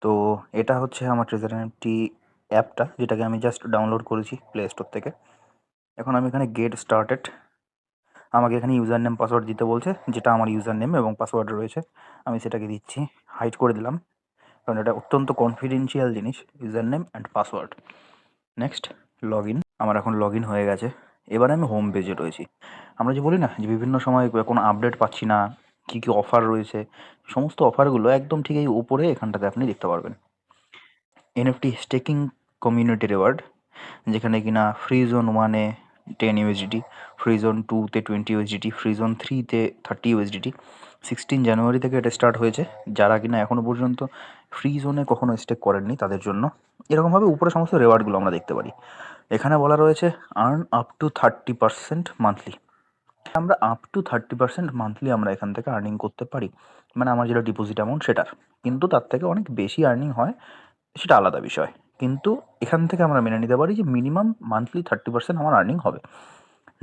তো এটা হচ্ছে আমার ট্রেজার এনএফটি অ্যাপটা, যেটাকে আমি জাস্ট ডাউনলোড করেছি প্লে স্টোর থেকে। এখন আমি এখানে গেট স্টার্টেড, আমাকে এখানে ইউজার নেম পাসওয়ার্ড দিতে বলছে, যেটা আমার ইউজার নেম এবং পাসওয়ার্ড রয়েছে। আমি সেটাকে দিচ্ছি, হাইড করে দিলাম, কারণ এটা অত্যন্ত কনফিডেন্সিয়াল জিনিস, user name and password. Next, log in. আমার এখন লগ ইন হয়ে গেছে। এবারে আমি হোম পেজে রয়েছি। আমরা যে বলি না যে বিভিন্ন সময় কোনো আপডেট পাচ্ছি না, কী কী অফার রয়েছে, সমস্ত অফারগুলো একদম ঠিক এই উপরে এখানটাতে আপনি দেখতে পারবেন। এনএফটি স্টেকিং কমিউনিটি রিওয়ার্ড, যেখানে কিনা ফ্রি জোন 1-এ 10 ইউএসডিটি, ফ্রি জোন 2-তে 20 ইউএসডিটি, ফ্রি জোন 3-তে 30 ইউএসডিটি। 16 জানুয়ারি থেকে এটা স্টার্ট হয়েছে। যারা কিনা এখনও পর্যন্ত ফ্রি জোনে কখনো স্টেক করেননি তাদের জন্য এরকমভাবে উপরে সমস্ত রেওয়ার্ডগুলো আমরা দেখতে পারি। এখানে বলা রয়েছে আর্ন আপ টু 30% মান্থলি। আমরা আপ টু 30% মান্থলি আমরা এখান থেকে আর্নিং করতে পারি, মানে আমার যেটা ডিপোজিট অ্যামাউন্ট সেটার। কিন্তু তার থেকে অনেক বেশি আর্নিং হয়, সেটা আলাদা বিষয়। কিন্তু এখান থেকে আমরা মেনে নিতে পারি যে মিনিমাম মান্থলি 30% আমার আর্নিং হবে।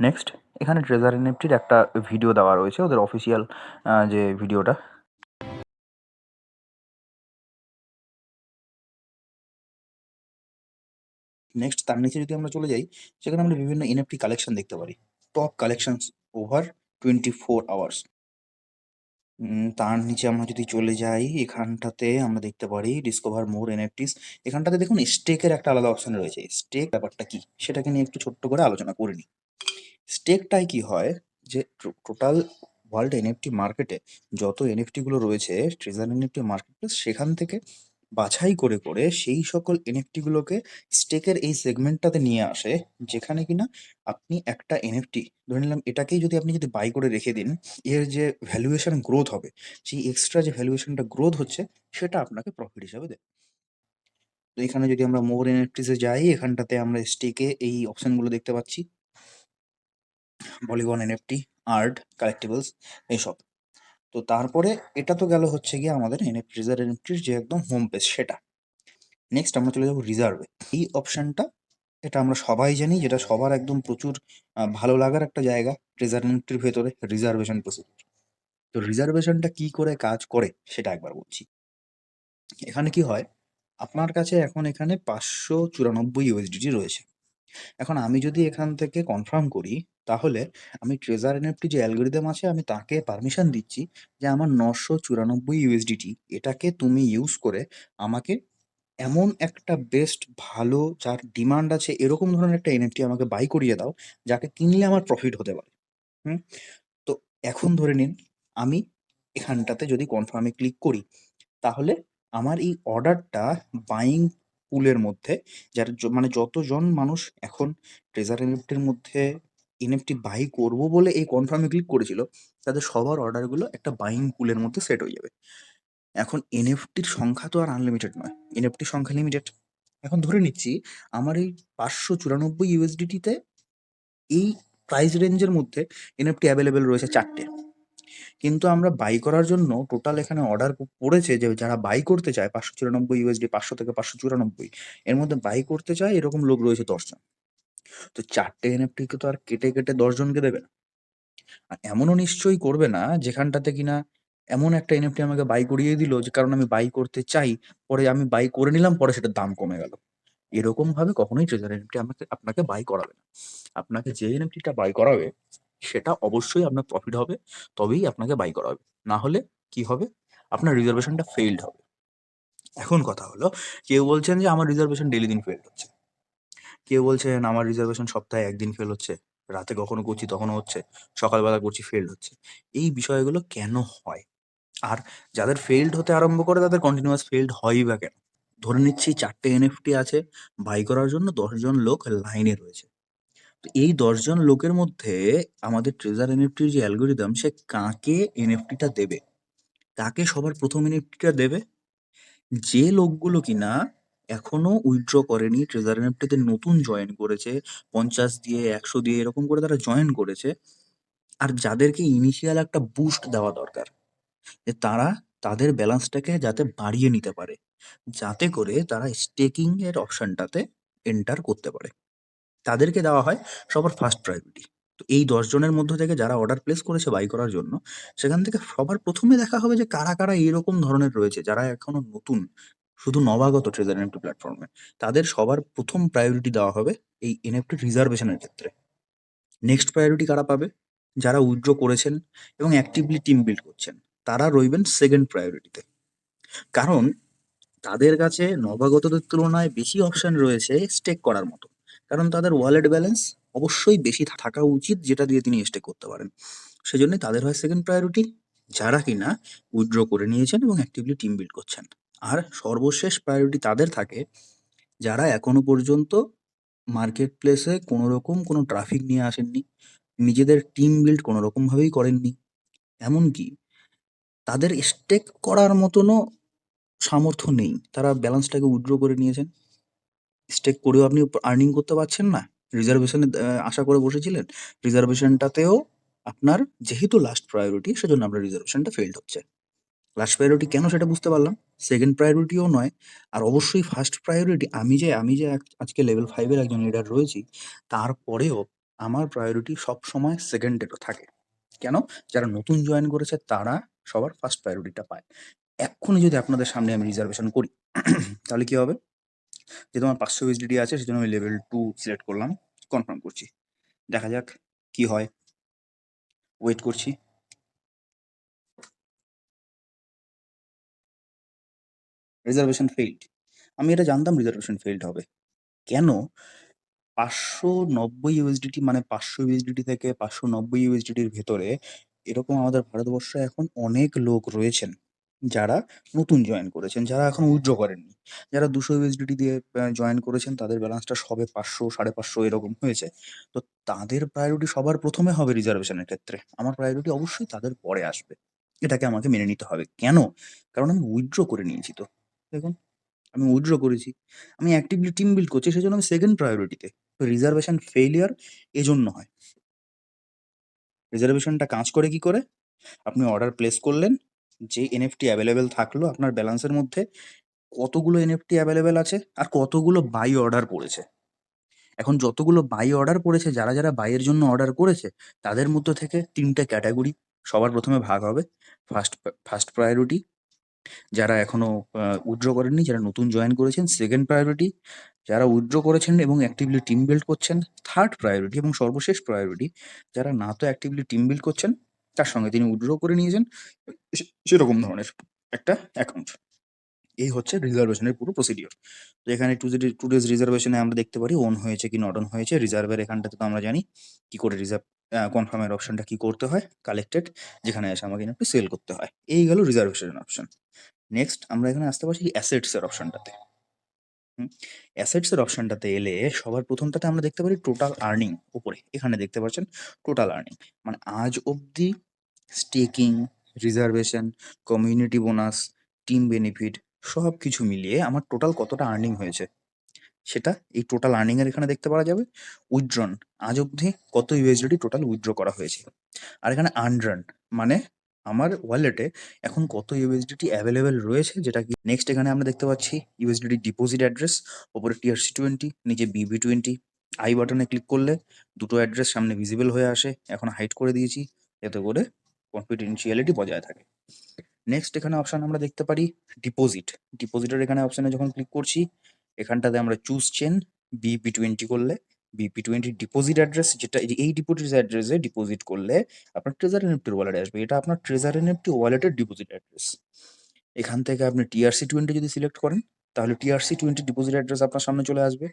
নেক্সট, এখানে ট্রেজার এনএফটির একটা ভিডিও দেওয়া রয়েছে, ওদের অফিসিয়াল যে ভিডিওটা। নেক্সট, তার নিচে যদি আমরা চলে যাই, সেখানে আমরা বিভিন্ন এনএফটি কালেকশন দেখতে পারি। Top collections over 24 hours. তার নিচে আমরা যদি চলে যাই, এখানটাতে আমরা দেখতে পারি ডিসকভার মোর এনএফটিস। এখানটাতে দেখুন স্টেকের একটা আলাদা অপশন রয়েছে। স্টেক ব্যাপারটা কি সেটাকে নিয়ে একটু ছোট্ট করে আলোচনা করে নিই। স্টেকটাই কি হয়, যে টোটাল ওয়ার্ল্ড এনএফটি মার্কেটে যত এনএফটি গুলো রয়েছে, ট্রেজার এনএফটি মার্কেট প্লেস, সেখান থেকে বাছাই করে করে সেই সকল এনএফটি গুলোকে স্টেকের এই সেগমেন্টটাতে নিয়ে আসে, যেখানে কিনা আপনি একটা এনএফটি ধরে নিলাম, এটাকেই যদি আপনি বাই করে রেখে দিন, এর যে ভ্যালুয়েশন গ্রোথ হবে, সেই এক্সট্রা যে ভ্যালুয়েশনটা গ্রোথ হচ্ছে, সেটা আপনাকে প্রফিট হিসাবে দেবে। তো এখানে যদি আমরা মোর এনএফটিসে যাই, এখানটাতে আমরা স্টেকে এই অপশনগুলো দেখতে পাচ্ছি, পলিগন এনএফটি, আর্ট, কালেক্টিবলস, এইসব। তো তারপরে এটা তো গেল হচ্ছে গিয়ে আমাদের ট্রেজার এনএফটির যে একদম হোম পেজ সেটা। নেক্সট আমরা চলে যাবো রিজার্ভে। এই অপশনটা, এটা আমরা সবাই জানি, যেটা সবার একদম প্রচুর ভালো লাগার একটা জায়গা ট্রেজার এনএফটির ভেতরে, রিজার্ভেশন প্রসিডিউর। তো রিজার্ভেশনটা কি করে কাজ করে সেটা একবার বলছি। এখানে কি হয়, আপনার কাছে এখন এখানে 594 ইউএসডিটি রয়েছে। এখন আমি যদি এখান থেকে কনফার্ম করি, তাহলে আমি ট্রেজার এনএফটি যে অ্যালগরিদম আছে, আমি তাকে পারমিশন দিচ্ছি যে আমার 994 ইউএসডিটি এটাকে তুমি ইউজ করে আমাকে এমন একটা বেস্ট ভালো, যার ডিমান্ড আছে, এরকম ধরনের একটা এনএফটি আমাকে বাই করিয়ে দাও, যাকে কিনলে আমার প্রফিট হতে পারে। হুম। তো এখন ধরে নিন, আমি এখানটাতে যদি কনফার্মে ক্লিক করি, তাহলে আমার এই অর্ডারটা বাইং পুলের মধ্যে, যার মানে যতজন মানুষ এখন ট্রেজার এনএফটির মধ্যে এনএফটি বাই করব বলে এই কনফার্মে ক্লিক করেছিল, তাদের সবার অর্ডারগুলো একটা বাইং পুলের মধ্যে সেট হয়ে যাবে। এখন এনএফটির সংখ্যা তো আর আনলিমিটেড নয়, এনএফটির সংখ্যা লিমিটেড। এখন ধরে নিচ্ছি আমার এই 594 ইউএসডিটিতে এই প্রাইস রেঞ্জের মধ্যে এনএফটি অ্যাভেলেবেল রয়েছে 4টে। কিন্তু আমরা বাই করার জন্য টোটাল এখানে অর্ডার পড়েছে, যে যারা বাই করতে চায় 594 ইউএসডি, 500 থেকে 594, এর মধ্যে বাই করতে চায় এরকম লোক রয়েছে 10জন। তো 4টে এনএফটিকে তো আর কেটে কেটে 10জনকে দেবে না। আর এমনও নিশ্চয়ই করবে না যেখানটাতে কিনা এমন একটা এনএফটি আমাকে বাই করিয়ে দিল, যে কারণ আমি বাই করতে চাই, পরে আমি বাই করে নিলাম, পরে সেটার দাম কমে গেল। এরকম ভাবে কখনোই ট্রেজার এনএফটি আপনাকে বাই করাবে না। আপনাকে যে এনএফটিটা বাই করাবে, সেটা অবশ্যই আপনার প্রফিট হবে, তবেই আপনাকে বাই করাবে। না হলে কি হবে, আপনার রিজার্ভেশনটা ফেইলড হবে। এখন কথা হলো, কেউ বলছেন যে আমার রিজার্ভেশন ডেইলি দিন ফেল হচ্ছে, কেউ বলছেন আমার রিজার্ভেশন সপ্তাহে একদিন ফেল হচ্ছে, রাতে কখনো করছি তখনও হচ্ছে, সকালবেলা করছি ফেল হচ্ছে। এই বিষয়গুলো কেন হয়? আর যাদের ফেইলড হতে আরম্ভ করে, তাদের কন্টিনিউয়াস ফেইলড হয়ই বা কেন? ধরে নিচ্ছি 4টে এনএফটি আছে, বাই করার জন্য 10জন লোক লাইনে রয়েছে। তো এই 10জন লোকের মধ্যে আমাদের ট্রেজার এনএফটির যে অ্যালগরিদম, সে কাকে এনএফটিটা দেবে, কাকে সবার প্রথম এনএফটিটা দেবে? যে লোকগুলো কিনা এখনো উইথড্র করেনি, ট্রেজার এনএফটিতে নতুন জয়েন করেছে, 50 দিয়ে 100 দিয়ে এরকম করে তারা জয়েন করেছে, আর যাদেরকে ইনিশিয়াল একটা বুস্ট দেওয়া দরকার, যে তারা তাদের ব্যালেন্সটাকে যাতে বাড়িয়ে নিতে পারে, যাতে করে তারা স্টেকিং এর অপশনটাতে এন্টার করতে পারে, তাদেরকে দেওয়া হয় সবার ফার্স্ট প্রায়োরিটি। তো এই 10জনের মধ্য থেকে যারা অর্ডার প্লেস করেছে বাই করার জন্য, সেখান থেকে সবার প্রথমে দেখা হবে যে কারা কারা এরকম ধরনের রয়েছে, যারা এখনো নতুন শুধু নবাগত ট্রেজার এনএফটি প্ল্যাটফর্মে তাদের সবার প্রথম প্রায়োরিটি দেওয়া হবে এই এনএফটি রিজার্ভেশনের ক্ষেত্রে। নেক্সট প্রায়োরিটি কারা পাবে? যারা উইথড্র করেছেন এবং অ্যাক্টিভলি টিম বিল্ড করছেন, তারা রইবেন সেকেন্ড প্রায়োরিটিতে। কারণ তাদের কাছে নবাগতদের তুলনায় বেশি অপশন রয়েছে স্টেক করার মতো। কারণ তাদের ওয়ালেট ব্যালেন্স অবশ্যই বেশি থাকা উচিত, যেটা দিয়ে তিনি স্টেক করতে পারেন। সেজন্য তাদের হয় সেকেন্ড প্রায়োরিটি, যারা কিনা উইথড্র করে নিয়েছেন এবং অ্যাক্টিভলি টিম বিল্ড করছেন। আর সর্বশেষ প্রায়োরিটি তাদের থাকে যারা এখনো পর্যন্ত মার্কেট প্লেসে কোনো রকম কোনো ট্রাফিক নিয়ে আসেননি, নিজেদের টিম বিল্ড কোনো রকমভাবেই করেননি, এমনকি তাদের স্টেক করার মতনও সামর্থ্য নেই। তারা ব্যালেন্সটাকে উইথড্র করে নিয়েছেন। স্টেক করেও আপনি আর্নিং করতে পারছেন না। রিজার্ভেশনে আশা করে বসেছিলেন। রিজার্ভেশনটাতেও আপনার যেহেতু লাস্ট প্রায়োরিটি, সেজন্য আপনার রিজার্ভেশনটা ফেইলড হচ্ছে। লাস্ট প্রায়োরিটি কেন সেটা বুঝতে পারলাম। সেকেন্ড প্রায়োরিটিও নয়, আর অবশ্যই ফার্স্ট প্রায়োরিটি আমি যে আজকে লেভেল 5 এর একজন লিডার রয়েছি, তারপরেও আমার প্রায়োরিটি সবসময় সেকেন্ডেরও থাকে। কেন? যারা নতুন জয়েন করেছে তারা সবার ফার্স্ট প্রায়োরিটিটা পায়। এক্ষুনি যদি আপনাদের সামনে আমি রিজার্ভেশন করি তাহলে কি হবে? যেহেতু আমার 500 ইউএসডিটি আছে, সেজন্য আমি লেভেল 2 সিলেক্ট করলাম, কনফার্ম করছি। দেখা যাক কি হয়। ওয়েট করছি। Reservation failed. আমি এটা জানতাম রিজার্ভেশন ফেইল্ড হবে। কেন? 590 ইউএসডিটি মানে 500 ইউএসডিটি থেকে 590 ইউএসডিটির ভেতরে এরকম আমাদের ভারতবর্ষে এখন অনেক লোক রয়েছেন যারা নতুন জয়েন করেছেন, যারা এখন উইথড্র করেননি। যারা 200 ইউএসডিটি দিয়ে জয়েন করেছেন, তাদের ব্যালেন্সটা সবে 500 550 এরকম হয়েছে। তো তাদের প্রায়োরিটি সবার প্রথমে হবে রিজার্ভেশনের ক্ষেত্রে। আমার প্রায়োরিটি অবশ্যই তাদের পরে আসবে। এটাকে আমাকে মেনে নিতে হবে। কেন? কারণ আমি উইথড্র করে নিয়েছি তো। দেখুন, আমি উইথড্র করেছি। আমি অ্যাক্টিভলি টিম বিল্ড করছি, সেজন্য আমি সেকেন্ড প্রায়োরিটিতে। তো রিজার্ভেশন ফেইলিয়ার এজন্য হয়। রিজার্ভেশনটা কাজ করে কি করে? আপনি অর্ডার প্লেস করলেন, যে এনএফটি অ্যাভেলেবেল থাকলো আপনার ব্যালেন্সের মধ্যে, কতগুলো এনএফটি অ্যাভেলেবেল আছে আর কতগুলো বাই অর্ডার পড়েছে। এখন যতগুলো বাই অর্ডার পড়েছে, যারা বাইয়ের জন্য অর্ডার করেছে, তাদের মধ্য থেকে ৩ টে ক্যাটেগরি সবার প্রথমে ভাগ হবে। ফার্স্ট প্রায়োরিটি যারা এখনো উইথড্র করেননি, যারা নতুন জয়েন করেছেন, সেকেন্ড প্রায়োরিটি যারা উইথড্র করেছেন এবং অ্যাক্টিভলি টিম বিল্ড করছেন, থার্ড প্রায়োরিটি এবং সর্বশেষ প্রায়োরিটি যারা না তো অ্যাক্টিভলি টিম বিল্ড করছেন, তার সঙ্গে তিনি উইথড্র করে নিয়েছেন সেরকম ধরনের একটা অ্যাকাউন্ট। এই হচ্ছে রিজার্ভেশনের পুরো প্রসিডিওর। তো এখানে টু ডেজ রিজার্ভেশনে আমরা দেখতে পারি অন হয়েছে কি নট অন হয়েছে। রিজার্ভের এখানটাতে তো আমরা জানি কি করে রিজার্ভ কনফার্মের অপশনটা কি করতে হয়, কালেক্টেড, যেখানে এসে আমাকে একটু সেল করতে হয়। এই গেল রিজার্ভেশনের অপশন। নেক্সট আমরা এখানে আসতে পারছি অ্যাসেটস এর অপশনটাতে। অ্যাসেটস এর অপশনটাতে এলে সবার প্রথমটাতে আমরা দেখতে পারি টোটাল আর্নিং উপরে। এখানে দেখতে পাচ্ছেন টোটাল আর্নিং, মানে আজ অবধি staking, reservation, community bonus, team benefit সব কিছু মিলিয়ে আমার টোটাল কতটা আর্নিং হয়েছে, সেটা এই টোটাল আর্নিং এর এখানে দেখতে পাওয়া যাবে। উইথড্রন আজ অবধি কত ইউএসডিটি টোটাল উইথড্র করা হয়েছে। আর এখানে আনড্রান মানে আমার ওয়ালেটে এখন কত ইউএসডিটি অ্যাভেলেবেল রয়েছে, যেটা কি নেক্সট এখানে আমরা দেখতে পাচ্ছি ইউএসডিটি ডিপোজিট অ্যাড্রেস, ওপরে TRC20, নিচে BB20। আই বাটনে ক্লিক করলে দুটো অ্যাড্রেস সামনে ভিজিবল হয়ে আসে। এখন হাইড করে দিয়েছি এতে করে কনফিডেন্সিয়ালিটি বজায় থাকে। নেক্সট এখানে অপশন আমরা দেখতে পারি ডিপোজিট। ডিপোজিটের এখানে অপশনে যখন ক্লিক করছি, এখানটাতে আমরা চুজ চেন BP20 করলে BP20 ডিপোজিট অ্যাড্রেস, যেটা এই ডিপোজিট অ্যাড্রেসে ডিপোজিট করলে আপনার ট্রেজার এনএফটি ওয়ালেটে আসবে। এটা আপনার ট্রেজার এনএফটি ওয়ালেটের ডিপোজিট অ্যাড্রেস। এখান থেকে আপনি TRC20 যদি সিলেক্ট করেন, তাহলে TRC20 ডিপোজিট অ্যাড্রেস আপনার সামনে চলে আসবে।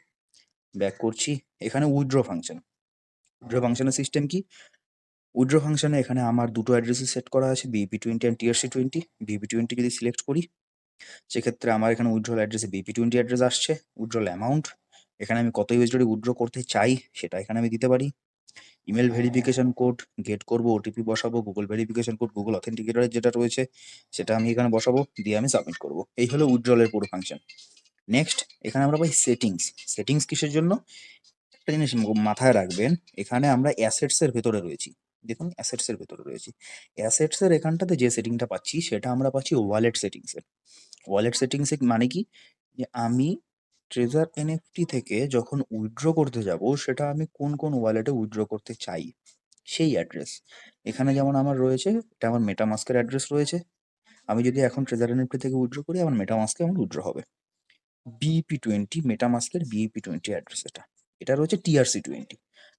ব্যাক করছি, এখানে উইথড্র ফাংশন। উইথড্র ফাংশনের সিস্টেম কি? উইথড্র ফাংশনে এখানে আমার দুটো অ্যাড্রেসই সেট করা আছে, BP20 অ্যান্ড TRC20। BP20 যদি সিলেক্ট করি, সেক্ষেত্রে আমার এখানে উইথড্রল অ্যাড্রেসে BP20 অ্যাড্রেস আসছে। উইথড্রল অ্যামাউন্ট, এখানে আমি কত ইউএসডি উইথড্র করতে চাই সেটা এখানে আমি দিতে পারি। ইমেল ভেরিফিকেশন কোড গেট করব, ওটিপি বসাবো, গুগল ভেরিফিকেশন কোড, গুগল অথেন্টিকেটরের যেটা রয়েছে সেটা আমি এখানে বসাবো, দিয়ে আমি সাবমিট করব। এই হলো উইথড্রলের পুরো ফাংশন। নেক্সট এখানে আমরা পাই সেটিংস। সেটিংস কিসের জন্য? একটা জিনিস মাথায় রাখবেন, এখানে আমরা অ্যাসেটস এর ভেতরে রয়েছি। দেখুন অ্যাসেটস এর ভেতরে রয়েছি। অ্যাসেটস এর এখানটাতে যে সেটিংটা পাচ্ছি সেটা আমরা পাচ্ছি ওয়ালেট সেটিংস এর। ওয়ালেট সেটিংস এ মানে কি? যে আমি ট্রেজার এনএফটি থেকে যখন উইথড্র করতে যাব, সেটা আমি কোন কোন ওয়ালেটে উইথড্র করতে চাই সেই অ্যাড্রেস। এখানে যেমন আমার রয়েছে, এটা আমার মেটামাস্কের অ্যাড্রেস রয়েছে। আমি যদি এখন ট্রেজার এনএফটি থেকে উইথড্র করি, আমার মেটামাস্কে আমার উইথড্র হবে। BEP20 মেটামাস্কের BEP20 অ্যাড্রেস এটা। এটা রয়েছে TRC20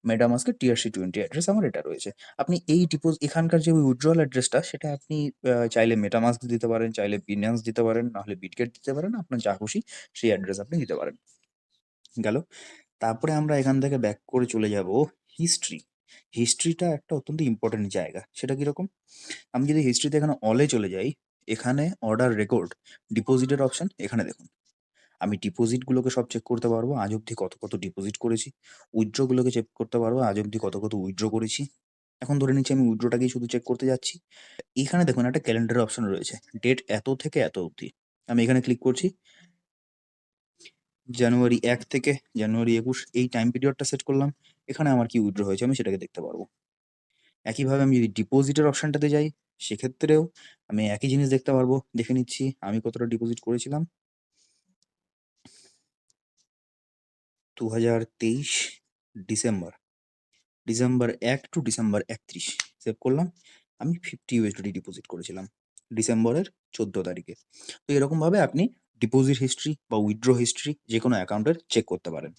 মেটামাস্কের TRC20 অ্যাড্রেস আমার এটা রয়েছে। আপনি এই এখানকার যে উইথড্রয়াল অ্যাড্রেসটা সেটা আপনি চাইলে মেটামাস্ক দিতে পারেন, চাইলে বিনান্স দিতে পারেন, নাহলে বিটগেট দিতে পারেন। আপনার যা খুশি সেই অ্যাড্রেস আপনি দিতে পারেন। গেল। তারপরে আমরা এখান থেকে ব্যাক করে চলে যাব হিস্ট্রি। হিস্ট্রিটা একটা অত্যন্ত ইম্পর্টেন্ট জায়গা। সেটা কিরকম? আমি যদি হিস্ট্রিতে এখানে অলে চলে যাই, এখানে অর্ডার রেকর্ড ডিপোজিটের অপশন এখানে দেখুন। আমি ডিপোজিটগুলোকে সব চেক করতে পারবো, আজ অব্দি কত কত ডিপোজিট করেছি। উইথড্রগুলোকে চেক করতে পারবো, আজ অব্দি কত কত উইথড্র করেছি। এখন ধরে নিচ্ছি আমি উইথড্রটাকেই শুধু চেক করতে যাচ্ছি। এখানে দেখুন একটা ক্যালেন্ডারের অপশন রয়েছে, ডেট এত থেকে এত অবধি। আমি এখানে ক্লিক করছি। জানুয়ারি 1 থেকে জানুয়ারি 21 এই টাইম পিরিয়ডটা সেট করলাম। এখানে আমার কি উইথড্র হয়েছে আমি সেটাকে দেখতে পারবো। একইভাবে আমি যদি ডিপোজিটের অপশনটাতে যাই, সেক্ষেত্রেও আমি একই জিনিস দেখতে পারবো। দেখে নিচ্ছি আমি কতটা ডিপোজিট করেছিলাম। 2023 December, December 1 to December 31 save করলাম। আমি 50 USDT ডিপোজিট করেছিলাম ডিসেম্বরের 14 তারিখে। তো এরকমভাবে আপনি ডিপোজিট হিস্ট্রি বা উইথড্র হিস্ট্রি যে কোনো অ্যাকাউন্টের চেক করতে পারেন।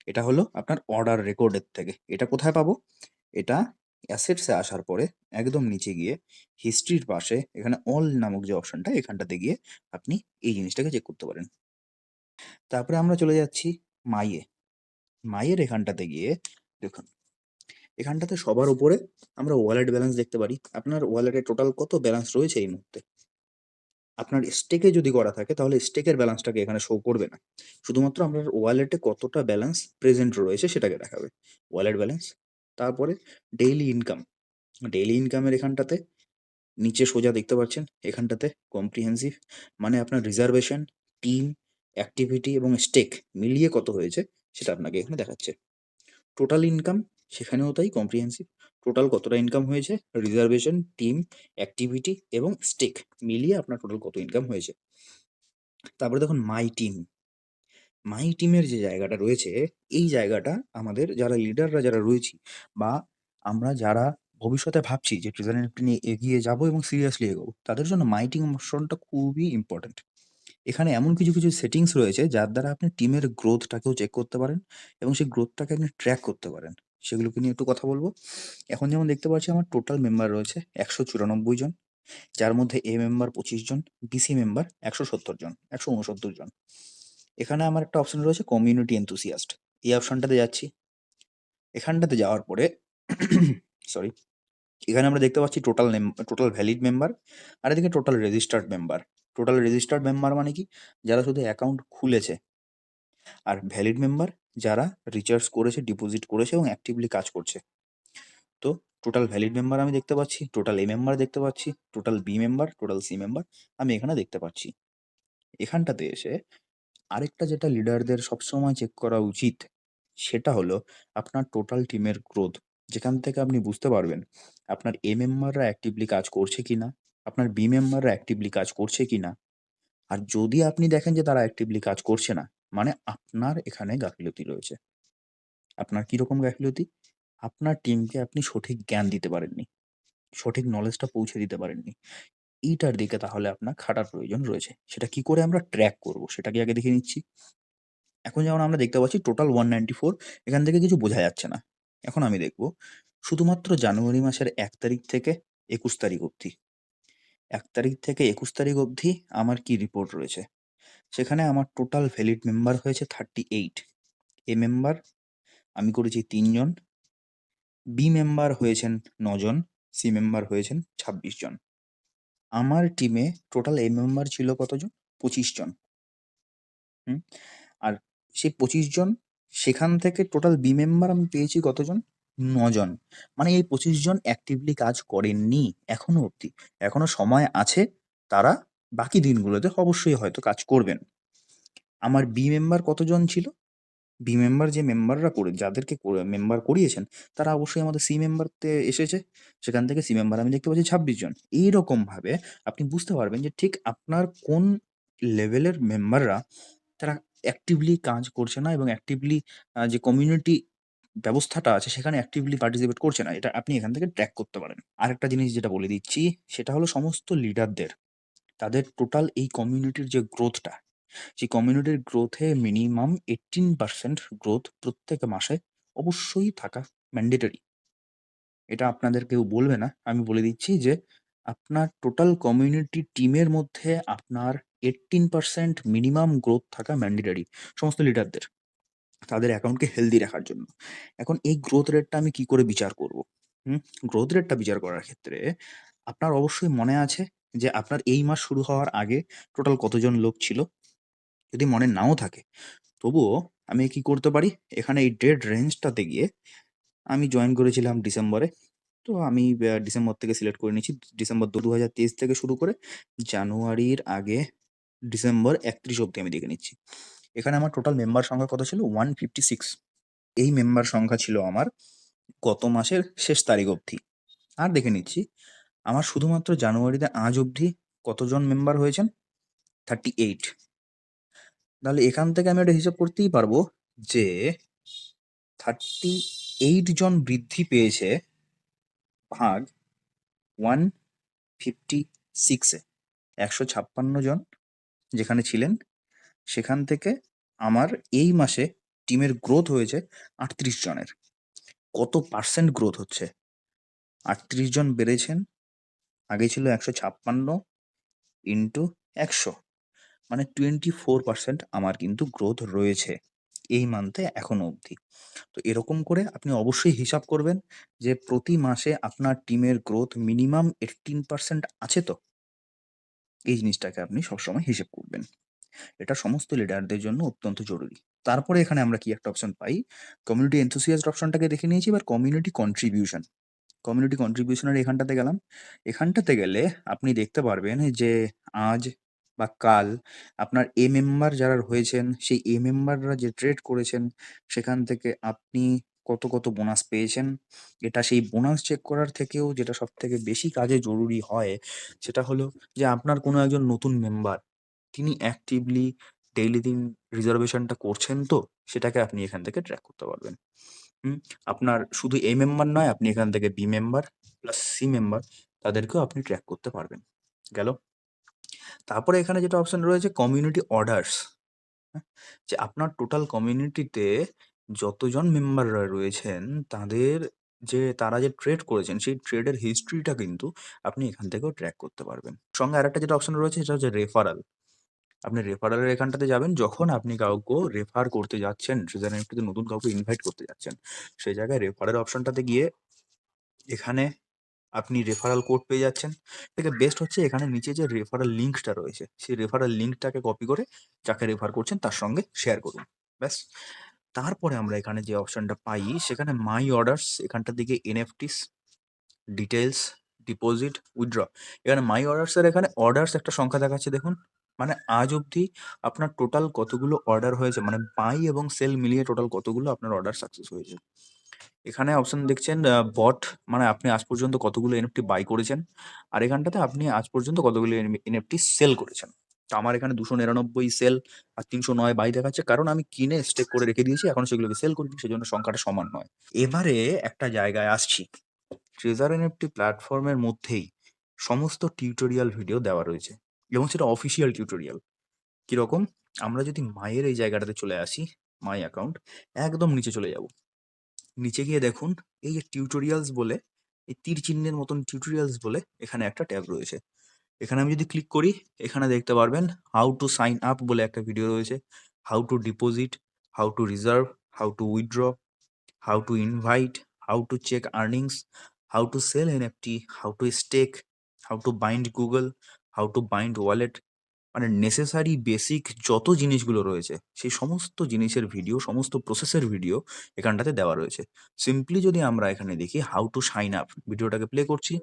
এটা হলো আপনার অর্ডার রেকর্ডের থেকে। এটা কোথায় পাবো? এটা অ্যাসেটসে আসার পরে একদম নিচে গিয়ে হিস্ট্রির পাশে এখানে অল নামক যে অপশনটা, এখানটাতে গিয়ে আপনি এই জিনিসটাকে চেক করতে পারেন। তারপরে আমরা চলে যাচ্ছি মাইয়ে। মাইয়ের এখানটাতে গিয়ে দেখুন, এখানটাতে সবার উপরে আমরা ওয়ালেট ব্যালেন্স দেখতে পারি। আপনার ওয়ালেটে টোটাল কত ব্যালেন্স রয়েছে এই মুহূর্তে। আপনার স্টেকে যদি করা থাকে তাহলে স্টেকের ব্যালেন্সটাকে এখানে শো করবে না, শুধুমাত্র আপনার ওয়ালেটে কতটা ব্যালেন্স প্রেজেন্ট রয়েছে সেটাকে দেখাবে, ওয়ালেট ব্যালেন্স। তারপরে ডেইলি ইনকাম। ডেইলি ইনকামের এখানটাতে নিচে সোজা দেখতে পাচ্ছেন, এখানটাতে কম্প্রিহেন্সিভ মানে আপনার রিজার্ভেশন, টিম, অ্যাক্টিভিটি এবং স্টেক মিলিয়ে কত হয়েছে সেটা আপনাকে এখানে দেখাচ্ছে। টোটাল ইনকাম, সেখানেও তাই কম্প্রিহেন্সিভ, টোটাল কতটা ইনকাম হয়েছে, রিজার্ভেশন, টিম, অ্যাক্টিভিটি এবং স্টেক মিলিয়ে আপনার টোটাল কত ইনকাম হয়েছে। তারপরে দেখুন মাই টিম। মাই টিমের যে জায়গাটা রয়েছে, এই জায়গাটা আমাদের যারা লিডাররা যারা রয়েছি বা আমরা যারা ভবিষ্যতে ভাবছি যে ট্রেজার এনএফটি নিয়ে এগিয়ে যাব এবং সিরিয়াসলি এগোবো, তাদের জন্য মাই টিম অপশনটা খুবই ইম্পর্টেন্ট। এখানে এমন কিছু কিছু সেটিংস রয়েছে যার দ্বারা আপনি টিমের গ্রোথটাকেও চেক করতে পারেন এবং সেই গ্রোথটাকে আপনি ট্র্যাক করতে পারেন। সেগুলোকে নিয়ে একটু কথা বলবো। এখন যেমন দেখতে পাচ্ছি আমার টোটাল মেম্বার রয়েছে 194 জন, যার মধ্যে এ মেম্বার 25 জন, বিসি মেম্বার 170 জন, 169 জন। এখানে আমার একটা অপশন রয়েছে কমিউনিটি এনথুসিয়াস্ট, এই অপশনটাতে যাচ্ছি। এখানটাতে যাওয়ার পরে সরি, এখানে আমরা দেখতে পাচ্ছি টোটাল ভ্যালিড মেম্বার, আর এদিকে total registered member. Total registered member মানে কি? যারা শুধু অ্যাকাউন্ট খুলেছে। আর ভ্যালিড মেম্বার যারা রিচার্জ করেছে, ডিপোজিট করেছে এবং অ্যাক্টিভলি কাজ করছে। তো টোটাল ভ্যালিড মেম্বার আমি দেখতে পাচ্ছি, টোটাল এ মেম্বার দেখতে পাচ্ছি, total B member, total C member আমি এখানে দেখতে পাচ্ছি। এখানটাতে এসে আরেকটা যেটা লিডারদের সবসময় চেক করা উচিত, সেটা হলো আপনার টোটাল টিমের গ্রোথ। যেখান থেকে আপনি বুঝতে পারবেন আপনার এ মেম্বাররা অ্যাক্টিভলি কাজ করছে কিনা, আপনার বি মেম্বাররা অ্যাক্টিভলি কাজ করছে কিনা। আর যদি আপনি দেখেন যে তারা অ্যাক্টিভলি কাজ করছে না, মানে আপনার এখানে গাফিলতি রয়েছে। আপনার কিরকম গাফিলতি? আপনার টিমকে আপনি সঠিক জ্ঞান দিতে পারেননি, সঠিক নলেজটা পৌঁছে দিতে পারেননি। এইটার দিকে তাহলে আপনার খাটার প্রয়োজন রয়েছে। সেটা কি করে আমরা ট্র্যাক করব সেটাকে আগে দেখে নিচ্ছি। এখন যেমন আমরা দেখতে পাচ্ছি টোটাল 194, এখান থেকে কিছু বোঝা যাচ্ছে না। এখন আমি দেখব শুধুমাত্র জানুয়ারি মাসের 1 তারিখ থেকে 21 তারিখ অবধি। 1 তারিখ থেকে 21 তারিখ অবধি আমার কি রিপোর্ট রয়েছে। সেখানে আমার টোটাল ভ্যালিড মেম্বার হয়েছে 38, এ মেম্বার আমি করেছি 3 জন, বি মেম্বার হয়েছেন 9 জন, সি মেম্বার হয়েছেন 26 জন। আমার টিমে টোটাল এ মেম্বার ছিল কতজন? 25 জন। হুম? আর সেই 25 জন, সেখান থেকে টোটাল বি মেম্বার আমি পেয়েছি কতজন? 9 জন। মানে এই 25 জন অ্যাক্টিভলি কাজ করেননি এখনো অবধি। এখনো সময় আছে, তারা বাকি দিনগুলোতে অবশ্যই হয়তো কাজ করবেন। আমার বি মেম্বার কতজন ছিল? বি মেম্বার যে মেম্বাররা যাদেরকে মেম্বার করিয়েছেন, তারা অবশ্যই আমাদের সি মেম্বারতে এসেছে। সেখান থেকে সি মেম্বার আমি দেখতে পাচ্ছি 26 জন। এইরকমভাবে আপনি বুঝতে পারবেন যে ঠিক আপনার কোন লেভেলের মেম্বাররা তারা অ্যাক্টিভলি কাজ করছে না এবং অ্যাক্টিভলি যে কমিউনিটি ব্যবস্থাটা আছে সেখানে অ্যাক্টিভলি পার্টিসিপেট করছে না। এটা আপনি এখান থেকে ট্র্যাক করতে পারেন। আরেকটা জিনিস যেটা বলে দিচ্ছি, সেটা হলো সমস্ত লিডারদের তাদের টোটাল এই কমিউনিটির যে গ্রোথটা, সেই কমিউনিটির গ্রোথে মিনিমাম 18% গ্রোথ প্রত্যেক মাসে অবশ্যই থাকা ম্যান্ডেটরি। এটা আপনাদের কেউ বলবে না, আমি বলে দিচ্ছি যে আপনার টোটাল কমিউনিটি টিমের মধ্যে আপনার 18% মিনিমাম গ্রোথ থাকা ম্যান্ডেটরি সমস্ত লিডারদের, তাদের অ্যাকাউন্টকে হেলদি রাখার জন্য। এখন এই গ্রোথ রেটটা আমি কি করে বিচার করব? গ্রোথ রেটটা বিচার করার ক্ষেত্রে আপনার অবশ্যই মনে আছে যে আপনার এই মাস শুরু হওয়ার আগে টোটাল কতজন লোক ছিল? যদি মনে নাও থাকে, তবুও আমি কি করতে পারি, এখানে এই ডেট রেঞ্জটাতে গিয়ে আমি জয়েন করেছিলাম ডিসেম্বরে। তো আমি ডিসেম্বর থেকে সিলেক্ট করে নিচ্ছি। ডিসেম্বর ২০২৩ থেকে শুরু করে জানুয়ারির আগে ডিসেম্বর ৩১ অব্দি আমি দেখে নিচ্ছি। এখানে আমার টোটাল মেম্বার সংখ্যা কত ছিল? 156। এই মেম্বার সংখ্যা ছিল আমার গত মাসের শেষ তারিখ অবধি। আর দেখে নিচ্ছি আমার শুধুমাত্র জানুয়ারিতে আজ অবধি কতজন মেম্বার হয়েছেন? 38। তাহলে এখান থেকে আমি একটা হিসাব করতেই পারবো যে 38 জন বৃদ্ধি পেয়েছে ভাগ 156 এ। 156 জন যেখানে ছিলেন, সেখান থেকে আমার এই মাসে টিমের গ্রোথ হয়েছে 38 জনের। কত পার্সেন্ট গ্রোথ হচ্ছে? 38 জন বেড়েছেন, আগে ছিল 156 ইন্টু 100, মানে 24% আমার কিন্তু গ্রোথ রয়েছে এই মান্থে এখনো অবধি। তো এরকম করে আপনি অবশ্যই হিসাব করবেন যে প্রতি মাসে আপনার টিমের গ্রোথ মিনিমাম 18% আছে তো? এই জিনিসটাকে আপনি সবসময় হিসেব করবেন। এটা সমস্ত লিডারদের জন্য অত্যন্ত জরুরি। তারপরে এখানে আমরা কি একটা অপশন পাই? কমিউনিটি এনথুসিয়াস্ট অপশনটাকে দেখে নিয়েছি, এবার কমিউনিটি কন্ট্রিবিউশন। কমিউনিটি কন্ট্রিবিউশনের এখানটাতে গেলাম। এখানটাতে গেলে আপনি দেখতে পারবেন যে আজ বা কাল আপনার এ মেম্বার যারা হয়েছেন, সেই এ মেম্বাররা যে ট্রেড করেছেন, সেখান থেকে আপনি কত বোনাস পেয়েছেন। এটা সেই বোনাস চেক করার থেকেও যেটা সবথেকে বেশি কাজে জরুরি হয়, সেটা হলো যে আপনার কোনো একজন নতুন মেম্বার, তিনি অ্যাক্টিভলি ডেইলি দিন রিজার্ভেশনটা করছেন তো? সেটাকে আপনি এখান থেকে ট্র্যাক করতে পারবেন। হুম, আপনার শুধু এ মেম্বার নয়, আপনি এখান থেকে B member plus C member তাদেরকেও আপনি ট্র্যাক করতে পারবেন। গেল? তারপরে এখানে যেটা অপশন রয়েছে কমিউনিটি অর্ডার্স। হ্যাঁ? যে আপনার টোটাল কমিউনিটিতে যতজন মেম্বাররা রয়েছেন তাদের তারা যে ট্রেড করেছেন সেই ট্রেডের হিস্ট্রিটা কিন্তু আপনি এখান থেকেও ট্র্যাক করতে পারবেন। সঙ্গে আরেকটা যেটা অপশন রয়েছে সেটা হচ্ছে রেফারাল। আপনি রেফারেলের এখানটাতে যাবেন যখন আপনি কাউকে রেফার করতে যাচ্ছেন, সেখানে একটু নতুন কাউকে ইনভাইট করতে যাচ্ছেন, সেই জায়গায় রেফারেল অপশনটাতে গিয়ে এখানে আপনি রেফারাল কোড পেয়ে যাচ্ছেন। থেকে বেস্ট হচ্ছে এখানে নিচে যে রেফারাল লিঙ্কটা রয়েছে, সেই রেফারাল লিঙ্কটাকে কপি করে যাকে রেফার করছেন তার সঙ্গে শেয়ার করুন, ব্যাস। তারপরে আমরা এখানে যে অপশনটা পাই সেখানে মাই অর্ডার্স, এখানটার দিকে এনএফটিস, ডিটেলস, ডিপোজিট, উইথড্র। এখানে মাই অর্ডার্স এর এখানে অর্ডার্স একটা সংখ্যা দেখাচ্ছে দেখুন, মানে আজ অবধি আপনার টোটাল কতগুলো অর্ডার হয়েছে, মানে বাই এবং সেল মিলিয়ে টোটাল কতগুলো আপনার অর্ডার সাকসেস হয়েছে। এখানে অপশন দেখছেন বট, মানে আপনি আজ পর্যন্ত কতগুলো এনএফটি বাই করেছেন, আর এখানটাতে আপনি আজ পর্যন্ত কতগুলো এনএফটি সেল করেছেন। তো আমার এখানে 299 সেল আর 309 বাই দেখাচ্ছে, কারণ আমি কিনে স্টেক করে রেখে দিয়েছি, এখন সেগুলোকে সেল করিনি, সেজন্য সংখ্যাটা সমান নয়। এবারে একটা জায়গায় আসছি, ট্রেজার এনএফটি প্ল্যাটফর্মের মধ্যেই সমস্ত টিউটোরিয়াল ভিডিও দেওয়া রয়েছে এবং সেটা অফিসিয়াল টিউটোরিয়াল। কিরকম? আমরা যদি মায়ের এই জায়গাটাতে চলে আসি, মাই অ্যাকাউন্ট, একদম নিচে চলে যাব। নিচে গিয়ে দেখুন এই যে টিউটোরিয়ালস বলে, এই তীর চিহ্নের মতন টিউটোরিয়ালস বলে এখানে একটা ট্যাব রয়েছে। এখানে আমি যদি ক্লিক করি, এখানে দেখতে পারবেন হাউ টু সাইন আপ বলে একটা ভিডিও রয়েছে, how to deposit, how to reserve, how to withdraw, how to invite, how to check earnings, how to sell NFT, how to stake, how to bind Google, how to bind wallet, মানে necessary basic যত জিনিসগুলো রয়েছে সেই সমস্ত জিনিসের video, সমস্ত প্রসেসের video এখানটাতে দেওয়া রয়েছে। সিম্পলি যদি আমরা এখানে দেখি হাউ টু সাইন আপ, ভিডিওটাকে প্লে করছি,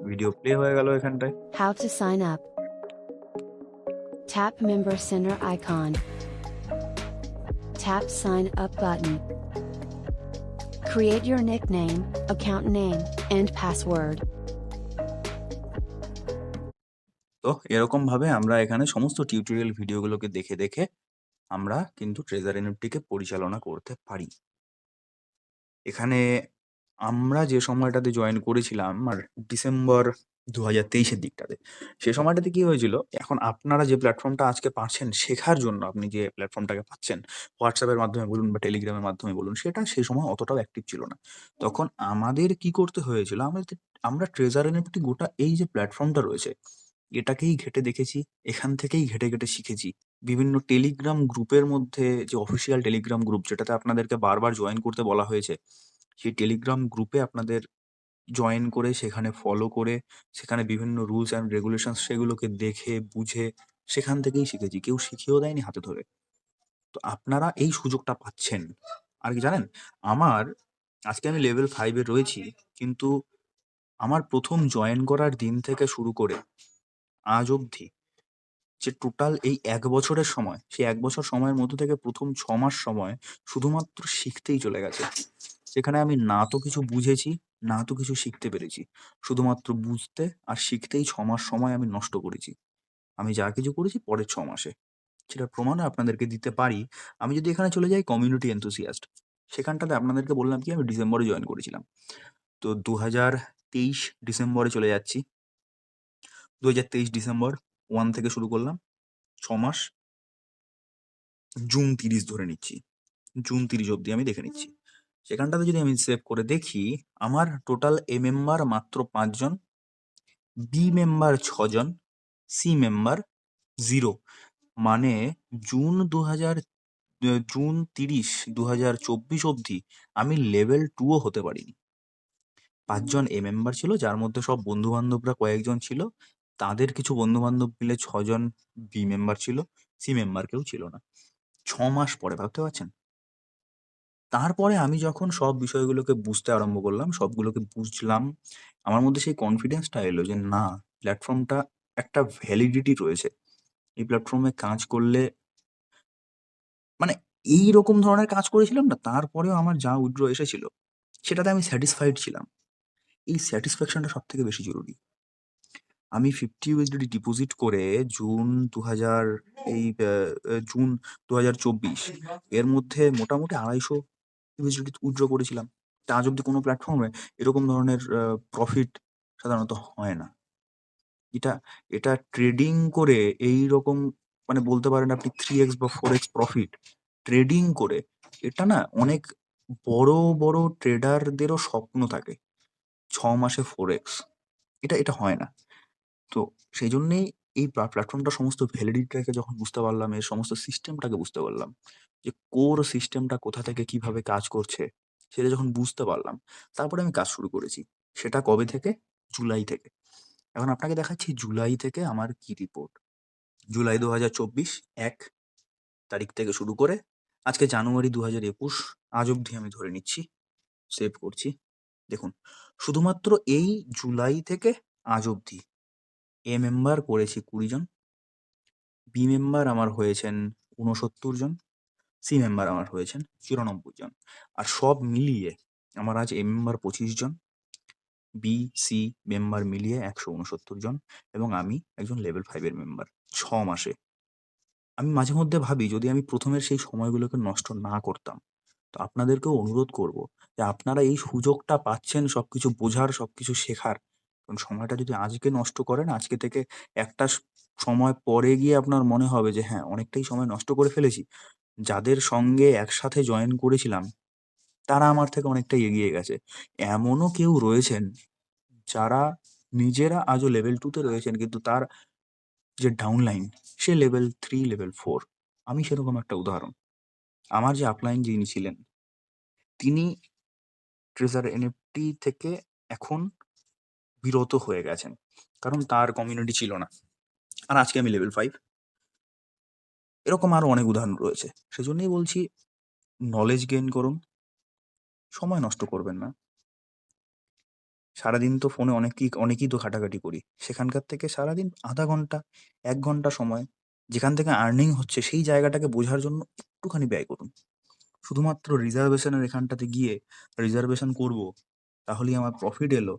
ভিডিও প্লে হয়ে গেল এখানটায়। How to sign up. Tap member center icon. Tap sign up button. Create your nickname, account name, and password. তো এরকম ভাবে আমরা এখানে সমস্ত টিউটোরিয়াল ভিডিওগুলোকে দেখে দেখে আমরা কিন্তু ট্রেজার এনএফটিকে পরিচালনা করতে পারি। এখানে আমরা যে সময়টাতে জয়েন করেছিলাম, আর ডিসেম্বর 2023-এর দিকটাতে। সে সময়টাতে কি হয়েছিল, এখন আপনারা যে প্ল্যাটফর্মটা আজকে পাচ্ছেন শেখার জন্য, আপনি যে প্ল্যাটফর্মটাকে পাচ্ছেন, WhatsApp এর মাধ্যমে বলুন বা Telegram এর মাধ্যমে বলুন, সেটা সেই সময় অতটাও অ্যাক্টিভ ছিল না। তখন আমাদের কি করতে হয়েছিল, আমরা ট্রেজার NFT গোটা এই যে প্ল্যাটফর্মটা রয়েছে, এটাকেই ঘেঁটে দেখেছি, এখান থেকেই ঘেঁটে, ঘেঁটে শিখেছি। বিভিন্ন টেলিগ্রাম গ্রুপের মধ্যে, যে অফিসিয়াল টেলিগ্রাম গ্রুপ যেটাতে আপনাদেরকে বারবার জয়েন করতে বলা হয়েছে, সেই টেলিগ্রাম গ্রুপে আপনাদের জয়েন করে, সেখানে ফলো করে, সেখানে বিভিন্ন রুলস অ্যান্ড রেগুলেশনস সেগুলোকে দেখে বুঝে সেখান থেকেই শিখেছি। কেউ শিখিয়েও দেয়নি হাতে ধরে। তো আপনারা এই সুযোগটা পাচ্ছেন। আর কি জানেন? আমার আজকে আমি লেভেল 5 এ রয়েছি, কিন্তু আমার ১ম জয়েন করার দিন থেকে শুরু করে আজ অবধি যে টোটাল এই ১ বছরের সময়, সেই ১ বছর সময়ের মধ্য থেকে ১ম ৬ মাস সময় শুধুমাত্র শিখতেই চলে গেছে। সেখানে আমি না তো কিছু বুঝেছি, না তো কিছু শিখতে পেরেছি। শুধুমাত্র বুঝতে আর শিখতেই ৬ মাস সময় আমি নষ্ট করেছি। আমি যা কিছু করেছি পরের ৬ মাসে। সেটার প্রমাণও আপনাদেরকে দিতে পারি। আমি যদি এখানে চলে যাই কমিউনিটি এনথুসিয়াস্ট, সেখানটাতে আপনাদেরকে বললাম কি আমি ডিসেম্বরে জয়েন করেছিলাম। তো ২০২৩ ডিসেম্বরে চলে যাচ্ছি। ২০২৩ ডিসেম্বর ১ থেকে শুরু করলাম। ৬ মাস, জুন ৩০ ধরে নিচ্ছি। জুন ৩০ অব্দি আমি দেখে নিচ্ছি। সেখানটাতে যদি আমি সেভ করে দেখি, আমার টোটাল এ মেম্বার মাত্র ৫ জন, বি মেম্বার ৬ জন, সি মেম্বার 0। মানে জুন ৩০, ২০২৪ অব্দি আমি লেভেল 2 ও হতে পারিনি। ৫ জন এ মেম্বার ছিল, যার মধ্যে সব বন্ধু-বান্ধবরা কয়েকজন ছিল। তাদের কিছু বন্ধু-বান্ধব মিলে ৬ জন বি মেম্বার ছিল, সি মেম্বার কেউ ছিল না। ৬ মাস পরে, ভাবতে পারছেন? তারপরে আমি যখন সব বিষয়গুলোকে বুঝতে আরম্ভ করলাম, সবগুলোকে বুঝলাম, আমার মধ্যে সেই কনফিডেন্সটা এলো যে না, প্ল্যাটফর্মটা একটা ভ্যালিডিটি রয়েছে। এই প্ল্যাটফর্মে কাজ করলে, মানে এইরকম ধরনের কাজ করেছিলাম না, তারপরেও আমার যা উইথড্র এসেছিল সেটাতে আমি স্যাটিসফাইড ছিলাম। এই স্যাটিসফ্যাকশনটা সবথেকে বেশি জরুরি। আমি 50 USDT ডিপোজিট করে জুন ২০০০ এই আ আ জুন ২০২৪ এর মধ্যে মোটামুটি ২৫০ USDT উইথড্র করেছিলাম। তা আজ অব্দি কোনো প্ল্যাটফর্মে এরকম ধরনের প্রফিট সাধারণত হয় না। এটা এটা ট্রেডিং করে এইরকম, মানে বলতে পারেন আপনি 3x বা 4x প্রফিট ট্রেডিং করে, এটা না অনেক বড়, বড় ট্রেডারদেরও স্বপ্ন থাকে। ৬ মাসে 4x, এটা হয় না। তো সেইজন্যেই এই প্ল্যাটফর্মটার সমস্ত ভ্যালিডিটিটাকে যখন বুঝতে পারলাম, এর সমস্ত সিস্টেমটাকে বুঝতে পারলাম, যে কোর সিস্টেমটা কোথা থেকে কিভাবে কাজ করছে, সেটা যখন বুঝতে পারলাম, তারপরে আমি কাজ শুরু করেছি। সেটা কবে থেকে? জুলাই থেকে। এখন আপনাকে দেখাচ্ছি জুলাই থেকে আমার কি রিপোর্ট। জুলাই ২০২৪ ১ তারিখ থেকে শুরু করে আজকে জানুয়ারি ২০২১ আজ অবধি আমি ধরে নিচ্ছি, সেভ করছি। দেখুন, শুধুমাত্র এই জুলাই থেকে আজ অবধি এ মেম্বার করেছি ২০ জন, বি মেম্বার আমার হয়েছেন ৬৯ জন, সি মেম্বার আমার হয়েছেন ৯৪ জন। আর সব মিলিয়ে আমার আজ এ মেম্বার ২৫ জন, বি, সি মেম্বার মিলিয়ে ১৬৯ জন, এবং আমি একজন লেভেল 5 এর মেম্বার। ৬ মাসে। আমি মাঝে মধ্যে ভাবি, যদি আমি ১ম এর সেই সময়গুলোকে নষ্ট না করতাম, তো আপনাদেরকেও অনুরোধ করব যে আপনারা এই সুযোগটা পাচ্ছেন সবকিছু বোঝার, সবকিছু শেখার। কারণ সময়টা যদি আজকে নষ্ট করেন, আজকে থেকে একটা সময় পরে গিয়ে আপনার মনে হবে যে হ্যাঁ, অনেকটাই সময় নষ্ট করে ফেলেছি। যাদের সঙ্গে একসাথে জয়েন করেছিলাম, তারা আমার থেকে অনেকটাই এগিয়ে গেছে। এমনও কেউ রয়েছেন যারা নিজেরা আজও লেভেল 2 তে রয়েছেন, কিন্তু তার যে ডাউনলাইন সে লেভেল 3, লেভেল 4। আমি সেরকম একটা উদাহরণ। আমার যে আপলাইন যিনি ছিলেন, তিনি ট্রেজার এনএফটি থেকে এখন বিরত হয়ে গেছেন। কারণ তার কমিউনিটি ছিল না। আর আজকে আমি লেভেল 5। এরকম আরো অনেক উদাহরণ রয়েছে। সেজন্যই বলছি, নলেজ গেইন করুন, সময় নষ্ট করবেন না। সারাদিন তো ফোনে অনেকেই তো ঘাটাঘাটি করি। সেখানকার থেকে সারাদিন ০.৫ ঘন্টা, ১ ঘন্টা সময় যেখান থেকে আর্নিং হচ্ছে, সেই জায়গাটাকে বোঝার জন্য একটুখানি ব্যয় করুন। শুধুমাত্র রিজার্ভেশনের এখানটাতে গিয়ে রিজার্ভেশন করব, তাহলেই আমার প্রফিট এলো,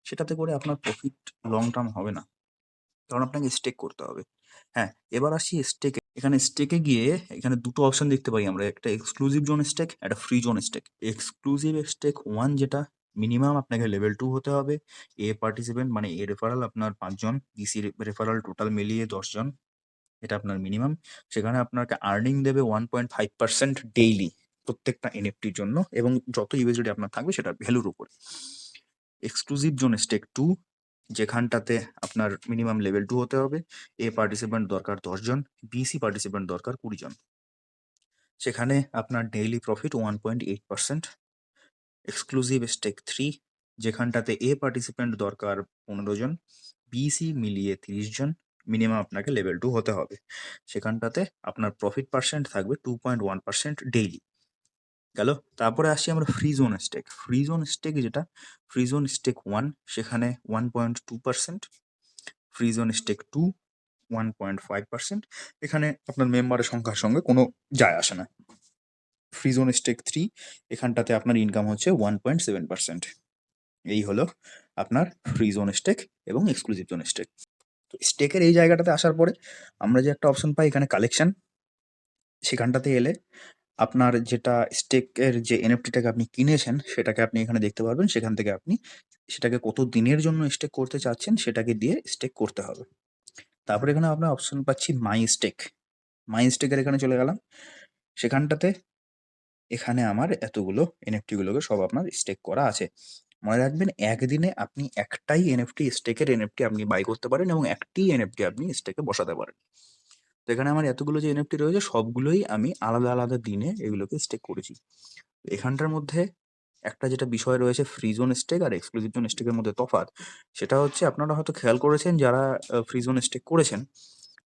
সেটাতে করে আপনার প্রফিট লং টার্ম হবে না। কারণ আপনাকে স্টেক করতে হবে। হ্যাঁ, এবার আসি স্টেকে। এখানে স্টেকে গিয়ে এখানে ২ টো অপশন দেখতে পাই আমরা। একটা এক্সক্লুসিভ জোন স্টেক, একটা free zone stake. Exclusive stake 1 যেটা, মিনিমাম আপনাকে লেভেল 2 হতে হবে। এ পার্টিসিপেন্ট মানে এ রেফারাল আপনার 5 জন, বিসি রেফারাল টোটাল মিলিয়ে 10 জন। এটা আপনার মিনিমাম। সেখানে আপনাকে আর্নিং দেবে 1.5% ডেইলি প্রত্যেকটা এনএফটির জন্য, এবং যত ইউএসডি আপনার থাকবে সেটার ভ্যালুর উপরে। এক্সক্লুসিভ জোন স্টেক 2, যেখানটাতে আপনার মিনিমাম লেভেল 2 হতে হবে। এ পার্টিসিপেন্ট দরকার 10 জন, বিসি পার্টিসিপেন্ট দরকার 20 জন। সেখানে আপনার ডেইলি প্রফিট 1.8%। এক্সক্লুসিভ স্টেক 3, যেখানটাতে এ পার্টিসিপেন্ট দরকার 15 জন, বিসি মিলিয়ে 30 জন, মিনিমাম আপনাকে লেভেল 2 হতে হবে। সেখানটাতে আপনার প্রফিট পার্সেন্ট থাকবে 2.1% ডেইলি। গেল। তারপরে আসছি আমরা free zone stake. Free zone stake যেটা, ফ্রি জোন স্টেক 1 সেখানে 1.2%, ফ্রি জোন স্টেক 2 1.5%। এখানে আপনার মেম্বারের সংখ্যার সঙ্গে কোনো যায় আসে না। ফ্রি জোন স্টেক 3, এখানটাতে আপনার ইনকাম হচ্ছে 1.7%। এই হলো আপনার ফ্রি জোন স্টেক এবং এক্সক্লুসিভ জোন স্টেক। তো স্টেকের এই জায়গাটাতে আসার পরে আমরা যে একটা অপশন পাই এখানে কালেকশন, সেখানটাতে এলে আপনার যেটা স্টেকের যে এনএফটিটাকে আপনি কিনেছেন সেটাকে আপনি এখানে দেখতে পারবেন। সেখান থেকে আপনি সেটাকে কত দিনের জন্য স্টেক করতে চাচ্ছেন সেটাকে দিয়ে স্টেক করতে হবে। তারপরে এখানে আমরা অপশন পাচ্ছি মাই স্টেক। মাই স্টেকের এখানে চলে গেলাম। সেখানটাতে এখানে আমার এতগুলো এনএফটি গুলোকে সব আপনার স্টেক করা আছে। মনে রাখবেন একদিনে আপনি একটাই এনএফটি স্টেকের এনএফটি আপনি বাই করতে পারেন এবং একটি এনএফটি আপনি স্টেকে বসাতে পারেন। তো এখানে আমার এতগুলো যে এনএফটি রয়েছে সবগুলোই আমি আলাদা আলাদা দিনে এগুলোকে স্টেক করেছি। এখানটার মধ্যে একটা যেটা বিষয় রয়েছে ফ্রি জোন স্টেক আর এক্সক্লুসিভ জোন স্টেকের মধ্যে তফাৎ, সেটা হচ্ছে আপনারা হয়তো খেয়াল করেছেন যারা ফ্রি জোন স্টেক করেছেন,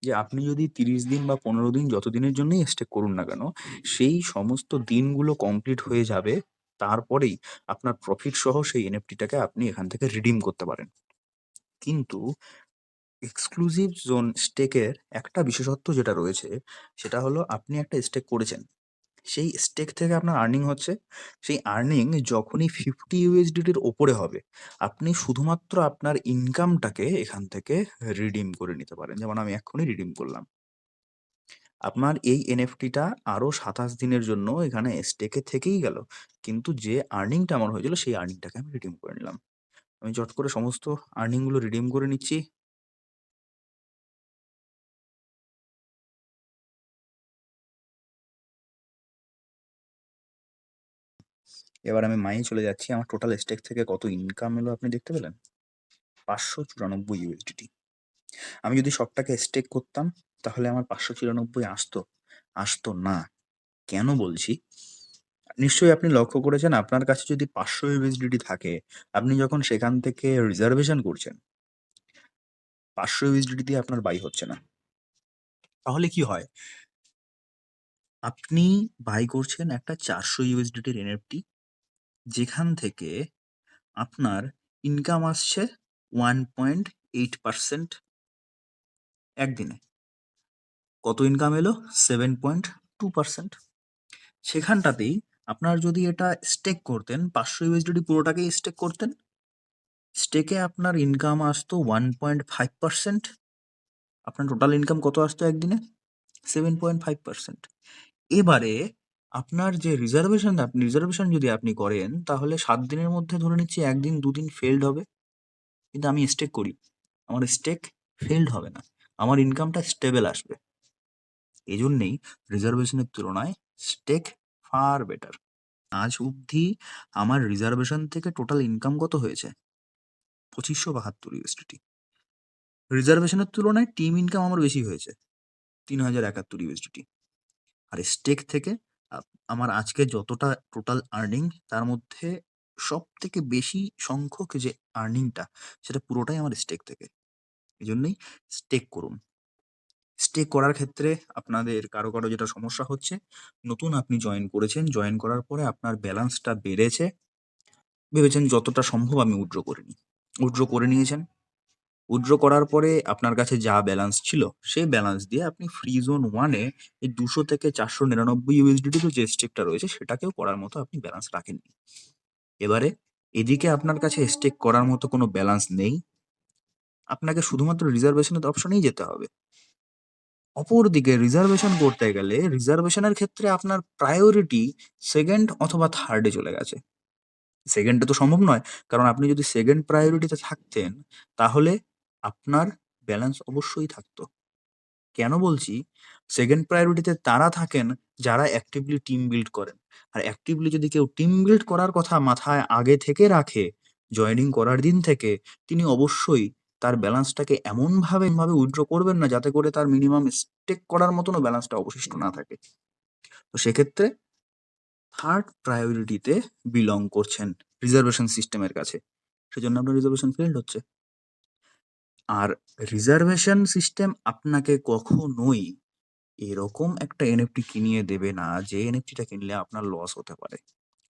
যে আপনি যদি 30 দিন বা 15 দিন যত দিনের জন্যই স্টেক করুন না কেন, সেই সমস্ত দিনগুলো কমপ্লিট হয়ে যাবে, তারপরেই আপনার প্রফিট সহ সেই এনএফটিটাকে আপনি এখান থেকে রিডিম করতে পারেন। কিন্তু এক্সক্লুসিভ জোন স্টেকের একটা বিশেষত্ব যেটা রয়েছে সেটা হলো আপনি একটা স্টেক করেছেন, সেই স্টেক থেকে আপনার আর্নিং হচ্ছে, সেই আর্নিং যখনই 50 ইউএসডিটির ওপরে হবে আপনি শুধুমাত্র আপনার ইনকামটাকে এখান থেকে রিডিম করে নিতে পারেন। যেমন আমি এক্ষুনি রিডিম করলাম। আপনার এই এনএফটিটা আরো 27 দিনের জন্য এখানে স্টেকে থেকেই গেল, কিন্তু যে আর্নিংটা আমার হয়েছিল সেই আর্নিংটাকে আমি রিডিম করে নিলাম। আমি চট করে সমস্ত আর্নিং গুলো রিডিম করে নিচ্ছি। এবার আমি মাই চলে যাচ্ছি। আমার টোটাল স্টেক থেকে কত ইনকাম এলো আপনি দেখতে পেলেন, 594 ইউএসডিটি। আমি যদি সবটাকে স্টেক করতাম তাহলে আমার 594 আসতো, আসতো না। কেন বলছি, নিশ্চয়ই আপনি লক্ষ্য করেছেন আপনার কাছে যদি 500 ইউএসডিটি থাকে, আপনি যখন সেখান থেকে রিজার্ভেশন করছেন 500 ইউএসডিটি দিয়ে আপনার বাই হচ্ছে না। তাহলে কি হয়, আপনি বাই করছেন একটা 400 ইউএসডিটির এনএফটি, যেখান থেকে আপনার ইনকাম আসছে 1.8% একদিনে। কত ইনকাম এলো? 7.2%। সেখানটাতেই আপনার যদি এটা স্টেক করতেন, 500 ইউএসডিটি পুরোটাকেই স্টেক করতেন, স্টেকে আপনার ইনকাম আসতো 1.5%। আপনার টোটাল ইনকাম কত আসতো একদিনে? 7.5%। এবারে আপনার যে রিজার্ভেশন, আপনি রিজার্ভেশন যদি আপনি করেন তাহলে 7 দিনের মধ্যে ধরে নিচ্ছি 1 দিন 2 দিন ফেলড হবে। কিন্তু আমি স্টেক করি, আমার স্টেক ফেলড হবে না, আমার ইনকামটা স্টেবল আসবে। এজন্যেই রিজার্ভেশনের তুলনায় স্টেক ফার বেটার। আজ অবধি আমার রিজার্ভেশন থেকে টোটাল ইনকাম কত হয়েছে? 2572 ইউএসডিটি। রিজার্ভেশনের তুলনায় টিম ইনকাম আমার বেশি হয়েছে, 3071 ইউএসডিটি। আর স্টেক থেকে আমার আজকে যতটা টোটাল আর্নিং, তার মধ্যে সব থেকে বেশি সংখ্যক যে আর্নিংটা সেটা পুরোটাই আমার স্টেক থেকে। এই জন্যই স্টেক করুন। স্টেক করার ক্ষেত্রে আপনাদের কারো কারো যেটা সমস্যা হচ্ছে, নতুন আপনি জয়েন করেছেন, জয়েন করার পরে আপনার ব্যালেন্সটা বেড়েছে, ভেবেছেন যতটা সম্ভব আমি উইথড্র করে নিই, উইথড্র করে নিয়েছেন। উইথড্র করার পরে আপনার কাছে যা ব্যালেন্স ছিল সেই ব্যালেন্স দিয়ে আপনি ফ্রি জোন 1-এ এই 200 থেকে 499 ইউএসডিটি যে স্টেকটা রয়েছে সেটাকেও করার মতো আপনি ব্যালেন্স রাখেননি। এবারে এদিকে আপনার কাছে স্টেক করার মতো কোনো ব্যালেন্স নেই, আপনাকে শুধুমাত্র রিজার্ভেশনের অপশনেই যেতে হবে। অপরদিকে রিজার্ভেশন করতে গেলে রিজার্ভেশনের ক্ষেত্রে আপনার প্রায়োরিটি সেকেন্ড অথবা থার্ডে চলে গেছে। সেকেন্ডে তো সম্ভব নয়। কারণ আপনি যদি সেকেন্ড প্রায়োরিটিতে থাকতেন, তাহলে আপনার ব্যালেন্স অবশ্যই থাকতো। কেন বলছি? সেকেন্ড প্রায়োরিটিতে তারা থাকেন যারা অ্যাক্টিভলি টিম বিল্ড করেন। আর অ্যাক্টিভলি যদি কেউ টিম বিল্ড করার কথা মাথায় আগে থেকে রাখে, জয়েনিং করার দিন থেকে, তিনি অবশ্যই তার ব্যালেন্সটাকে এমনভাবে উইথড্র করবেন না যাতে করে তার মিনিমাম স্টেক করার মতনও ব্যালেন্সটা অবশিষ্ট না থাকে। তো সেক্ষেত্রে থার্ড প্রায়োরিটিতে বিলং করছেন রিজার্ভেশন সিস্টেমের কাছে। সেজন্য আপনার রিজার্ভেশন ফেইলড হচ্ছে। আর রিজার্ভেশন সিস্টেম আপনাকে কখনোই এরকম একটা এনএফটি কিনিয়ে দেবে না যে এনএফটিটা কিনলে আপনার লস হতে পারে।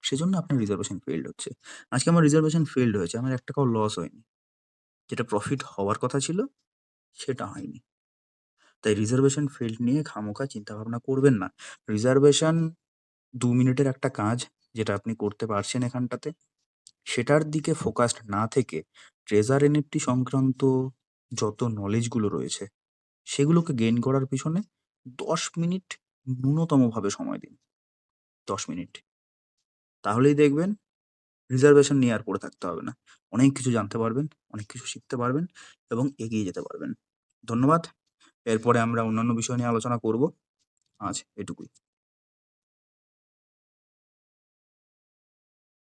সেজন্য আপনার রিজার্ভেশন ফেইলড হচ্ছে। আজকে আমার রিজার্ভেশন ফেইলড হয়েছে। আমার ৳১ ও লস হয়নি। যেটা প্রফিট হওয়ার কথা ছিল সেটা হয়নি। তাই রিজার্ভেশন ফেইলড নিয়ে খামোখা চিন্তাভাবনা করবেন না। রিজার্ভেশন ২ মিনিটের একটা কাজ যেটা আপনি করতে পারছেন এখানটাতে, সেটার দিকে ফোকাসড না থেকে ট্রেজার এনএফটি সংক্রান্ত যত নলেজগুলো রয়েছে সেগুলোকে গেইন করার পিছনে ১০ মিনিট ন্যূনতমভাবে সময় দিন। ১০ মিনিট। তাহলেই দেখবেন রিজার্ভেশন নিয়ে আর পড়ে থাকতে হবে না। অনেক কিছু জানতে পারবেন, অনেক কিছু শিখতে পারবেন এবং এগিয়ে যেতে পারবেন। ধন্যবাদ। এরপরে আমরা অন্যান্য বিষয় নিয়ে আলোচনা করব। আজ এটুকুই।